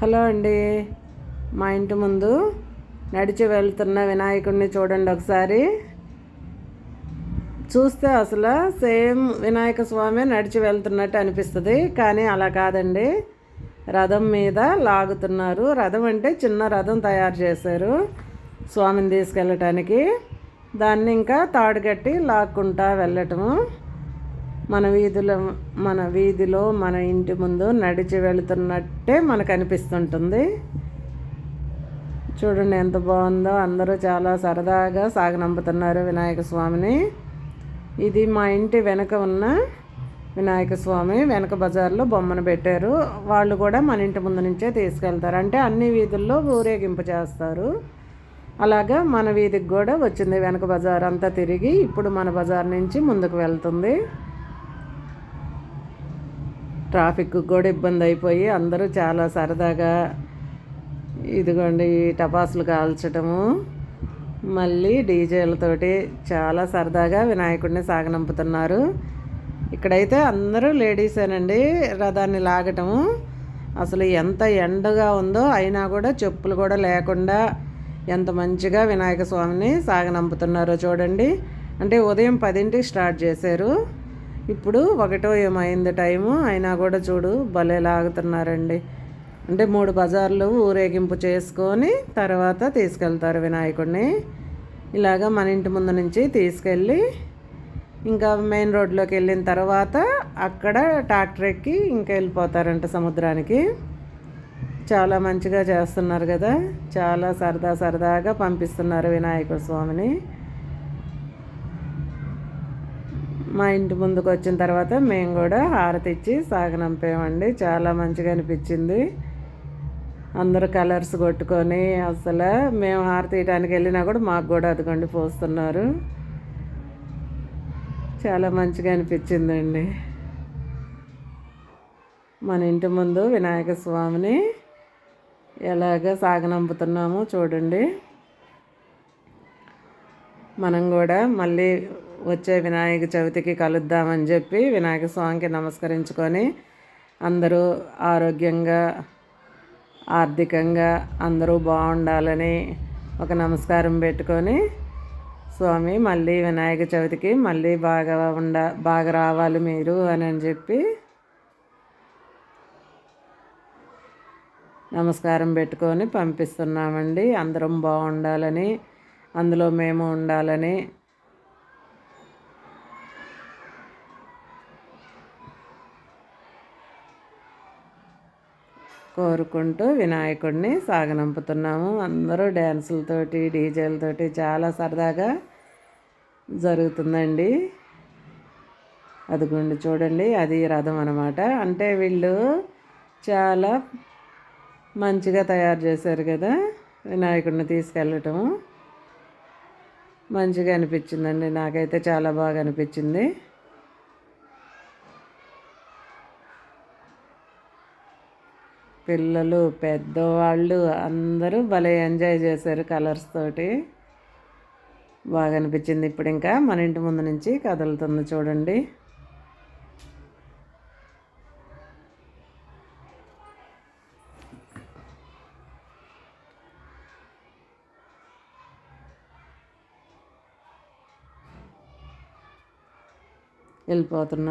Hello అండి. మా ఇంటి ముందు నడిచి వెళ్తున్న వినాయకుడిని చూడండి ఒకసారి. చూస్తే అసలు సేమ్ వినాయక స్వామి నడిచి వెళ్తున్నట్టు అనిపిస్తుంది, కానీ అలా కాదండి. రథం మీద లాగుతున్నారు. రథం అంటే చిన్న రథం తయారు చేశారు స్వామిని తీసుకెళ్ళటానికి. దాన్ని ఇంకా తాడు కట్టి లాక్కుంటా వెళ్ళటము. మన వీధిలో మన ఇంటి ముందు నడిచి వెళుతున్నట్టే మనకు అనిపిస్తుంటుంది. చూడండి ఎంత బాగుందో. అందరూ చాలా సరదాగా సాగనంపుతున్నారు వినాయక స్వామిని. ఇది మా ఇంటి వెనక ఉన్న వినాయక స్వామి. వెనక బజార్లో బొమ్మను పెట్టారు. వాళ్ళు కూడా మన ఇంటి ముందు నుంచే తీసుకెళ్తారు. అంటే అన్ని వీధుల్లో ఊరేగింపు చేస్తారు. అలాగా మన వీధికి కూడా వచ్చింది. వెనక బజార్ అంతా తిరిగి ఇప్పుడు మన బజార్ నుంచి ముందుకు వెళ్తుంది. ట్రాఫిక్ కూడా ఇబ్బంది అయిపోయి అందరూ చాలా సరదాగా ఇదిగోండి టపాసులు కాల్చటము, మళ్ళీ డీజేలతోటి చాలా సరదాగా వినాయకుడిని సాగనంపుతున్నారు. ఇక్కడైతే అందరూ లేడీసేనండి రథాన్ని లాగటము. అసలు ఎంత ఎండగా ఉందో అయినా కూడా చెప్పులు కూడా లేకుండా ఎంత మంచిగా వినాయక స్వామిని సాగనంపుతున్నారో చూడండి. అంటే ఉదయం 10ంటికి స్టార్ట్ చేశారు. ఇప్పుడు 1 ఏమైంది టైము, అయినా కూడా చూడు భలే లాగుతున్నారండి. అంటే 3 బజార్లు ఊరేగింపు చేసుకొని తర్వాత తీసుకెళ్తారు వినాయకుడిని. ఇలాగ మన ఇంటి ముందు నుంచి తీసుకెళ్ళి ఇంకా మెయిన్ రోడ్లోకి వెళ్ళిన తర్వాత అక్కడ ట్రాక్టర్ ఎక్కి ఇంకా వెళ్ళిపోతారంట సముద్రానికి. చాలా మంచిగా చేస్తున్నారు కదా. చాలా సరదాగా పంపిస్తున్నారు వినాయక స్వామిని. మా ఇంటి ముందుకు వచ్చిన తర్వాత మేము కూడా హారతి ఇచ్చి సాగనంపామండి. చాలా మంచిగా అనిపించింది. అందరూ కలర్స్ కొట్టుకొని అసలు మేము హారతి ఇవ్వడానికి వెళ్ళినా కూడా మాకు కూడా అదిగోండి పోస్తున్నారు. చాలా మంచిగా అనిపించిందండి. మన ఇంటి ముందు వినాయక స్వామిని ఎలాగ సాగనంపుతున్నామో చూడండి. మనం కూడా మళ్ళీ వచ్చే వినాయక చవితికి కలుద్దామని చెప్పి వినాయక స్వామికి నమస్కరించుకొని అందరూ ఆరోగ్యంగా ఆర్థికంగా అందరూ బాగుండాలని ఒక నమస్కారం పెట్టుకొని స్వామి మళ్ళీ వినాయక చవితికి మళ్ళీ బాగా రావాలి మీరు అని చెప్పి నమస్కారం పెట్టుకొని పంపిస్తున్నామండి. అందరం బాగుండాలని, అందులో మేము ఉండాలని కోరుకుంటూ వినాయకుడిని సాగనంపుతున్నాము. అందరూ డ్యాన్సులతోటి డీజేలతోటి చాలా సరదాగా జరుగుతుందండి. అదిగోండి చూడండి, అది రథం అన్నమాట. అంటే వీళ్ళు చాలా మంచిగా తయారు చేశారు కదా వినాయకుడిని తీసుకెళ్ళటము. మంచిగా అనిపించిందండి. నాకైతే చాలా బాగా అనిపించింది. పిల్లలు పెద్దవాళ్ళు అందరూ భలే ఎంజాయ్ చేశారు కలర్స్ తోటి. బాగా అనిపించింది. ఇప్పుడు ఇంకా మన ఇంటి ముందు నుంచి కదులుతుంది చూడండి. వెళ్ళిపోతున్నా.